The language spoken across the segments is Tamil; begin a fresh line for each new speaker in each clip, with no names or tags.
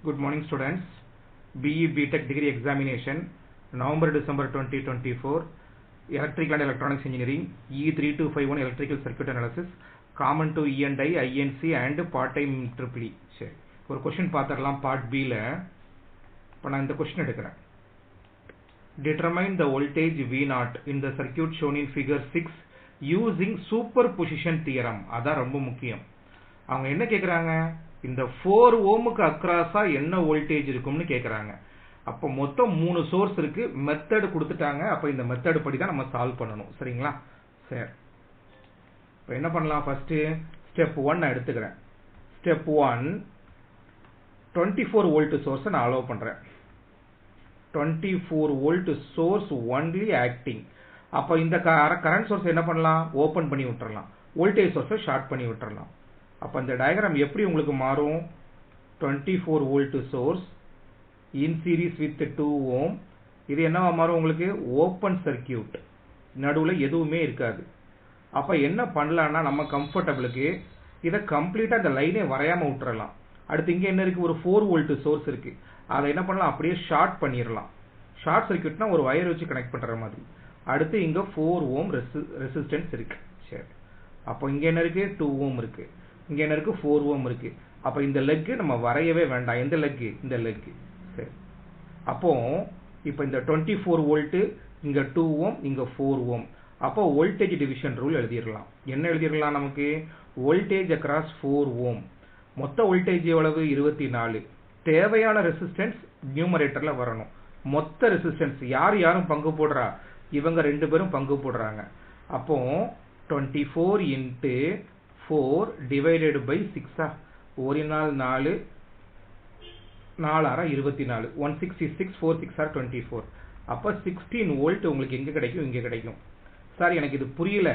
Good morning students. BE BTech degree examination November-December 2024 Electrical and Electronics Engineering E3251 Electrical Circuit Analysis Common to E&I, INC and Part-Time EEE. சரி ஒரு கொஸ்டின் பார்த்துடலாம் பார்ட் பியில். இப்போ நான் இந்த கொஸ்டின் எடுக்கிறேன். Determine the voltage V0 in the circuit shown in figure 6 using superposition theorem. அதான் ரொம்ப முக்கியம். அவங்க என்ன கேட்குறாங்க, இந்த 4 ஓமுக்கு அக்ராஸா என்ன வோல்டேஜ் இருக்கும்னு கேட்குறாங்க. அப்போ மொத்தம் 3 சோர்ஸ் இருக்கு, மெத்தட் கொடுத்துட்டாங்க. அப்போ இந்த மெத்தட் படி தான் நம்ம சால்வ் பண்ணணும். சரிங்களா? சரி, இப்போ என்ன பண்ணலாம்? ஃபர்ஸ்ட் ஸ்டெப் 1 எடுத்துக்கிறேன். ஸ்டெப் 1 24 வோல்ட் சோர்ஸை நான் அலோவ் பண்றேன். 24 வோல்ட் சோர்ஸ் ஒன்லி ஆக்டிங். அப்போ இந்த கரண்ட் சோர்ஸ் என்ன பண்ணலாம்? ஓபன் பண்ணி விட்டுறலாம். வோல்டேஜ் சோர்ஸை ஷார்ட் பண்ணி விட்டுறலாம். அப்போ இந்த டயக்ராம் எப்படி உங்களுக்கு மாறும்? 24 volt source in series with 2 ஓம். இது என்னவா மாறும் உங்களுக்கு? ஓப்பன் சர்க்கியூட், நடுவில் எதுவுமே இருக்காது. அப்போ என்ன பண்ணலாம்னா, நம்ம கம்ஃபர்டபுளுக்கு இதை கம்ப்ளீட்டாக இந்த லைனே வரையாமல் விட்டுறலாம். அடுத்து இங்கே என்ன இருக்கு? ஒரு 4 வோல்ட் சோர்ஸ் இருக்கு. அதை என்ன பண்ணலாம்? அப்படியே ஷார்ட் பண்ணிடலாம். ஷார்ட் சர்க்கியூட்னா ஒரு வயர் வச்சு கனெக்ட் பண்ற மாதிரி. அடுத்து இங்க 4 ஓம் ரெசிஸ்டன்ஸ் இருக்கு. சரி, அப்போ இங்க என்ன இருக்கு? 2 ஓம் இருக்கு. இங்க என்ன இருக்கு? 4 ஓம் இருக்கு. அப்போ இந்த லெக் நம்ம வரையவே வேண்டாம். எந்த லெக்? இந்த லெக். சரி, அப்போ இப்போ இந்த 24 வோல்ட், இங்க 2 ஓம், இங்க 4 ஓம். அப்போ வோல்டேஜ் டிவிஷன் ரூல் எழுதிடலாம். என்ன எழுதிடலாம்? நமக்கு வோல்டேஜ் அக்ராஸ் 4 ஓம். மொத்த வோல்டேஜ் எவ்வளவு? 24. தேவையான ரெசிஸ்டன்ஸ் நியூமரேட்டர்ல வரணும். மொத்த ரெசிஸ்டன்ஸ் யாரும் பங்கு போடுறா? இவங்க 2 பேரும் பங்கு போடுறாங்க. அப்போ 24 into 4 divided by 6. ஒரு நாள் 4, 4 ஆறா 24. 1666, 4 6 are 24. அப்போ 16 வோல்ட் உங்களுக்கு எங்க கிடைக்கும்? இங்க கிடைக்கும். சார் எனக்கு இது புரியல.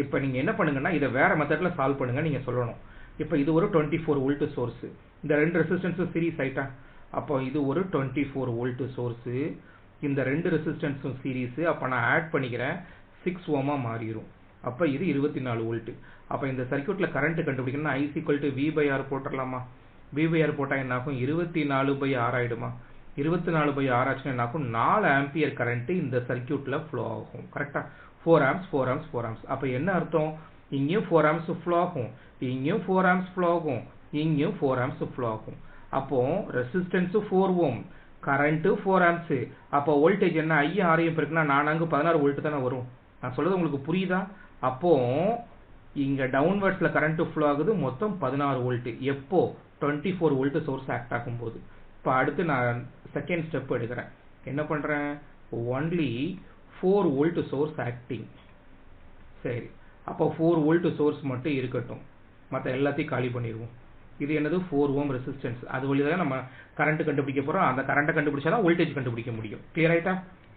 இப்போ நீங்க என்ன பண்ணுங்கன்னா, இதை வேற மெத்தட்ல சால்வ் பண்ணுங்க. நீங்க சொல்லணும். இப்போ இது ஒரு 24 வோல்ட் சோர்ஸ். இந்த 2 ரெசிஸ்டன்ஸும் சீரிஸ் ஆயிட்டா. அப்போ இது ஒரு 24 வோல்ட் சோர்ஸ். இந்த 2 ரெசிஸ்டன்ஸும் சீரிஸ். அப்போ நான் ஆட் பண்ணிக்கிறேன், 6 ஓமா மாறிடும். அப்போ இது 24 வோல்ட். அப்போ இந்த சர்க்யூட்ல கரண்ட் கண்டுபிடிக்கணும்னா I V/R போட்டுடலாமா? V/R போட்டா என்ன ஆகும்? 24/6 ஆயிடுமா? 24/6 ஆச்சுன்னா என்ன ஆகும்? 4 ஆம்பியர் கரண்ட் இந்த சர்க்யூட்ல ஃப்ளோ ஆகும். கரெக்டா? 4 ஆம்ப்ஸ் 4 ஆம்ப்ஸ் 4 ஆம்ப்ஸ். அப்போ என்ன அர்த்தம்? இங்கேயும் 4 ஆம்ப்ஸ் ஃப்ளோ ஆகும், இங்கேயும் 4 ஆம்ப்ஸ் ஃப்ளோ ஆகும், இங்கேயும் 4 ஆம்ப்ஸ் ஃப்ளோ ஆகும். அப்போ ரெசிஸ்டன்ஸ் 4 ஓம், கரண்ட் 4 ஆம்ப்ஸ். அப்போ வோல்டேஜ் என்ன? I ஆரையும் பெருக்குனா 4 அங்கு 16 வோல்ட் தானே வரும். நான் சொல்றது உங்களுக்கு புரியுதா? அப்போ இங்க டவுன்வர்ட்ஸ்ல கரண்ட் ஃப்ளோ ஆகுது, மொத்தம் 16 வோல்ட். எப்போ? 24 வோல்ட் சோர்ஸ் ஆக்ட் ஆகும்போது. இப்போ அடுத்து நான் செகண்ட் ஸ்டெப் எடுக்கிறேன். என்ன பண்றேன்? Only 4 volt source acting. சரி, அப்போ 4 வோல்ட் சோர்ஸ் மட்டும் இருக்கட்டும், மற்ற எல்லாத்தையும் காலி பண்ணிடுவோம். இது என்னது? 4 ஓம் ரெசிஸ்டன்ஸ். அது வழியாக நம்ம கரண்ட் கண்டுபிடிக்க போறோம். அந்த கரண்ட் கண்டுபிடிச்சாதான் வோல்டேஜ் கண்டுபிடிக்க முடியும். கிளியர் ஆயிட்டா?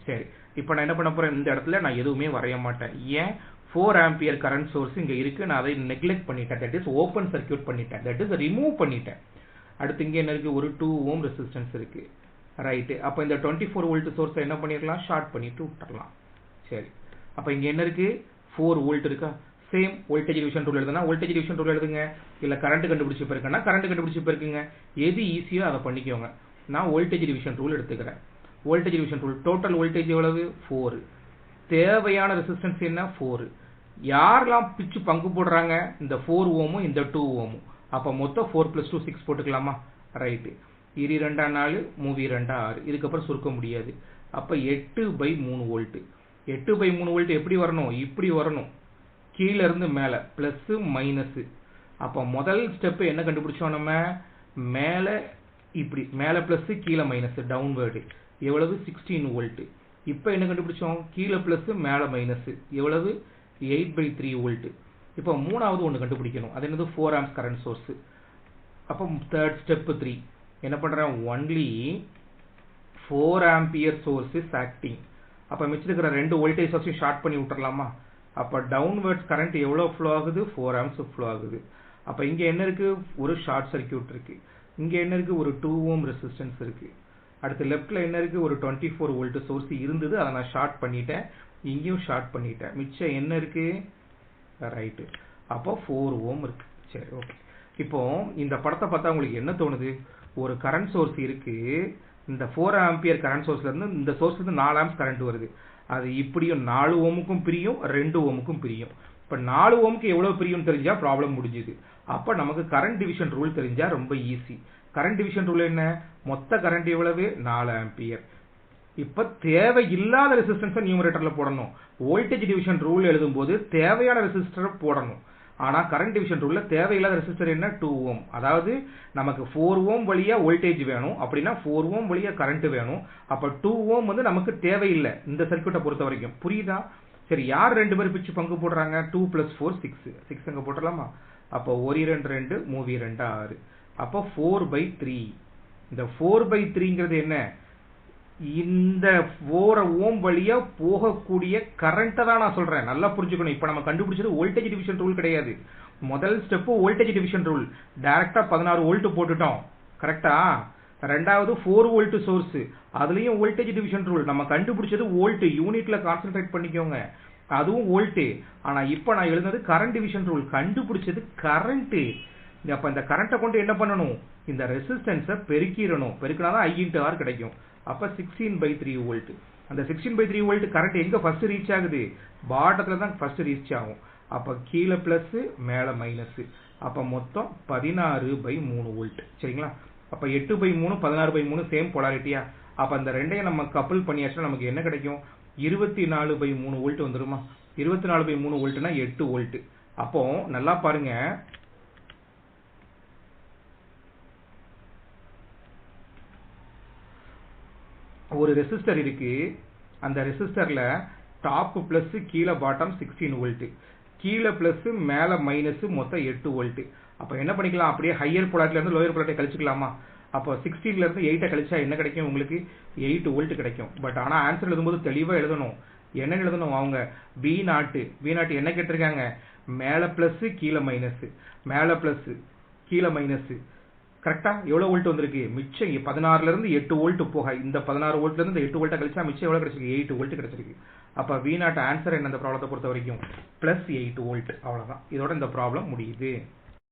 சரி, இப்போ நான் என்ன பண்ண போறேன்? இந்த இடத்துல நான் எதுவுமே வரைய மாட்டேன். ஏன்? 4 ஆம்பியர் கரண்ட் சோர்ஸ் இங்க இருக்கு. நான் அதை நெக்லெக்ட் பண்ணிட்டேன். தட் இஸ் ஓபன் சர்க்யூட் பண்ணிட்டேன். தட் இஸ் ரிமூவ் பண்ணிட்டேன். அடுத்து இங்க என்ன இருக்கு? ஒரு 2 ஓம் ரெசிஸ்டன்ஸ் இருக்கு. ரைட். அப்போ இந்த 24 வோல்ட் சோர்ஸை என்ன பண்ணிடலாம்? ஷார்ட் பண்ணிட்டு விட்டுறலாம். சரி, அப்போ இங்க என்ன இருக்கு? 4 வோல்ட் இருக்கா? சேம் வோல்டேஜ் டிவிஷன் ரூல் எழுதுனா வோல்டேஜ் டிவிஷன் ரூல் எழுதுங்க. இல்ல கரண்ட் கண்டுபிடிச்சு பெருக்குன்னா கரண்ட் கண்டுபிடிச்சு பெருக்குங்க. எது ஈஸியோ அதை பண்ணிக்கோங்க. நான் வோல்டேஜ் டிவிஷன் ரூல் எடுத்துக்கிறேன். Voltage division rule, total voltage எவ்வளவு? 4. தேவையான ரெசிஸ்டன்ஸ் என்ன? 4. யாரெல்லாம் பிச்சு பங்கு போடுறாங்க? இந்த 4 ஓமும் இந்த 2 ஓமும். அப்ப மொத்தம் 4 + 2 6 போட்டுக்கலாமா? ரைட். 2 2 4, 3 2 6. இதுக்கப்புறம் சுருக்க முடியாது. அப்ப 8/3 வோல்ட். 8/3 வோல்ட் எப்படி வரணும்? இப்படி வரணும், கீழ இருந்து மேல, பிளஸ் மைனஸ். அப்ப முதல் ஸ்டெப் என்ன கண்டுபிடிச்சோம் நம்ம? மேல இப்படி, மேல பிளஸ் கீழ மைனஸ், டவுன்வர்டு. எவ்வளவு? 16 வோல்ட். இப்போ என்ன கண்டுபிடிச்சோம்? கீழ பிளஸ் மேல மைனஸ். எவ்வளவு? 8/3 வோல்ட். இப்போ மூணாவது ஒன்று கண்டுபிடிக்கணும். அது என்னது? 4 ஆம்ப்ஸ் கரண்ட் சோர்ஸ். அப்போ தேர்ட் ஸ்டெப் 3 என்ன பண்றேன்? Only 4 ampere source is acting. அப்ப மிச்சம் இருக்கிற 2 வோல்டேஜ் சோர்ஸையும் ஷார்ட் பண்ணி விட்டுறலாமா? அப்ப டவுன்வர்ட்ஸ் கரண்ட் எவ்வளவு ஃப்ளோ ஆகுது? 4 ஆம்ப்ஸ் ஃப்ளோ ஆகுது. அப்ப இங்க என்ன இருக்கு? ஒரு ஷார்ட் சர்க்யூட் இருக்கு. இங்க என்ன இருக்கு? ஒரு 2 ஓம் ரெசிஸ்டன்ஸ் இருக்கு. அடுத்து லெஃப்ட்ல என்ன இருக்கு? ஒரு 24 வோல்ட் சோர்ஸ் இருந்தது, அதை நான் ஷார்ட் பண்ணிட்டேன். இங்கேயும் ஷார்ட் பண்ணிட்டேன். மிச்சம் என்ன இருக்கு? ரைட். அப்போ 4 ஓம் இருக்கு. சரி, ஓகே. இப்போ இந்த படத்தை பார்த்தா உங்களுக்கு என்ன தோணுது? ஒரு கரண்ட் சோர்ஸ் இருக்கு, இந்த 4 ஆம்பியர் கரண்ட் சோர்ஸ்ல இருந்து இந்த சோர்ஸ்ல இருந்து 4 ஆம்ப்ஸ் கரண்ட் வருது. அது இப்படியும் 4 ஓமுக்கும் பிரியும், 2 ஓமுக்கும் பிரியும். இப்ப 4 ஓமுக்கு எவ்வளவு பிரியும் தெரிஞ்சா ப்ராப்ளம் முடிஞ்சுது. அப்ப நமக்கு கரண்ட் டிவிஷன் ரூல் தெரிஞ்சா ரொம்ப ஈஸி. கரண்ட் டிவிஷன் ரூல் என்ன? மொத்த கரண்ட் எவ்வளவு? 4 ஆம்பியர். இப்ப தேவையில்லாத ரெசிஸ்டன்ஸ் நியூமரேட்டர்ல போடணும். வோல்டேஜ் டிவிஷன் ரூல் எழுதும் போது தேவையான ரெசிஸ்டர் போடணும். ஆனா கரண்ட் டிவிஷன் ரூல்ல தேவையில்லாத ரெசிஸ்டர் என்ன? 2 ஓம். அதாவது நமக்கு 4 ஓம் வழியா வோல்டேஜ் வேணும், அப்படின்னா 4 ஓம் வழியா கரண்ட் வேணும். அப்ப 2 ஓம் வந்து நமக்கு தேவையில்லை இந்த சர்க்யூட்டை பொறுத்த வரைக்கும். புரியுதா? சரி, யார் 2 பேர் பிச்சு பங்கு போடுறாங்க? 2 + 4 6. 6 அங்க போட்டுடலாமா? அப்போ 1 2 2 3 2 6. அப்போ 4/3. இந்த 4/3ங்கிறது என்ன? இந்த 4 ஓம் வழியா போகக்கூடிய கரண்ட்டை தான் நான் சொல்றேன். நல்லா புரிஞ்சுக்கணும். இப்ப நம்ம கண்டுபிடிச்சது வோல்டேஜ் டிவிஷன் ரூல் கிடையாது. முதல் ஸ்டெப் வோல்டேஜ் டிவிஷன் ரூல். டைரக்டா 16 வோல்ட் போட்டுட்டோம். கரெக்டா? ரெண்டாவது 4 வோல்ட் சோர்ஸ், அதுலயும் வோல்டேஜ் டிவிஷன் ரூல். நம்ம கண்டுபிடிச்சது வோல்ட், யூனிட்ல கான்சென்ட்ரேட் பண்ணிக்கோங்க, அதுவும் வோல்ட். ஆனா இப்ப நான் எழுதுனது கரண்ட் டிவிஷன் ரூல். கண்டுபிடிச்சது கரண்ட். அப்ப இந்த கரண்ட்டை கொண்டு என்ன பண்ணணும்? இந்த ரெசிஸ்டன்ஸை பெருக்கிடணும். பெருக்கினாதான் I/R கிடைக்கும். அப்ப 16/3 வோல்ட். அந்த 16/3 வோல்ட் கரண்ட் எங்க ஃபர்ஸ்ட் ரீச் ஆகுது? பாட்டத்துல தான் ஃபர்ஸ்ட் ரீச் ஆகும். அப்ப கீழே பிளஸ், மேல மைனஸ். அப்ப மொத்தம் 16/3 வோல்ட். சரிங்களா? அப்ப 8/3 16/3 சேம் போலாரிட்டியா? அப்ப அந்த ரெண்டையும் நம்ம கப்பல் பண்ணியாச்சுன்னா நமக்கு என்ன கிடைக்கும்? 24/3 வோல்ட் வந்துருமா? 24/3 வோல்ட்னா 8 வோல்ட். அப்போ நல்லா பாருங்க, ஒரு ரெசிஸ்டர் இருக்கு. அந்த ரெசிஸ்டர்ல டாப் பிளஸ், கீழே பாட்டம் 16 வோல்ட், கீழே பிளஸ் மேல மைனஸ், மொத்தம் 8 வோல்ட். அப்ப என்ன பண்ணிக்கலாம்? அப்படியே ஹையர் போலாரிட்டில இருந்து லோயர் போலாரிட்டி கழிச்சுக்கலாமா? அப்போ 16ல இருந்து 8 கழிச்சா என்ன கிடைக்கும்? உங்களுக்கு 8 வோல்ட் கிடைக்கும். பட் ஆனா ஆன்சர் எழுதும்போது தெளிவா எழுதணும். என்ன எழுதணும்? அவங்க V0 என்ன கேட்டிருக்காங்க? மேல பிளஸ், கீழே மைனஸ், மேல பிளஸ், கீழே மைனஸ். கரெக்டா? எவ்வளவு வோல்ட் வந்திருக்கு? மிச்சம் 16ல இருந்து 8 வோல்ட் போக, இந்த 16 வோல்ட்ல இருந்து 8 வோல்ட் கழிச்சா மிச்சம் எவ்வளவு கிடைச்சிருக்கு? 8 வோல்ட் கிடைச்சிருக்கு. அப்ப V0 ஆன்சர் என்ன? இந்த ப்ராப்ளத்தை பொறுத்த வரைக்கும் +8 வோல்ட். அவ்வளவுதான். இதோட இந்த ப்ராப்ளம் முடியுது.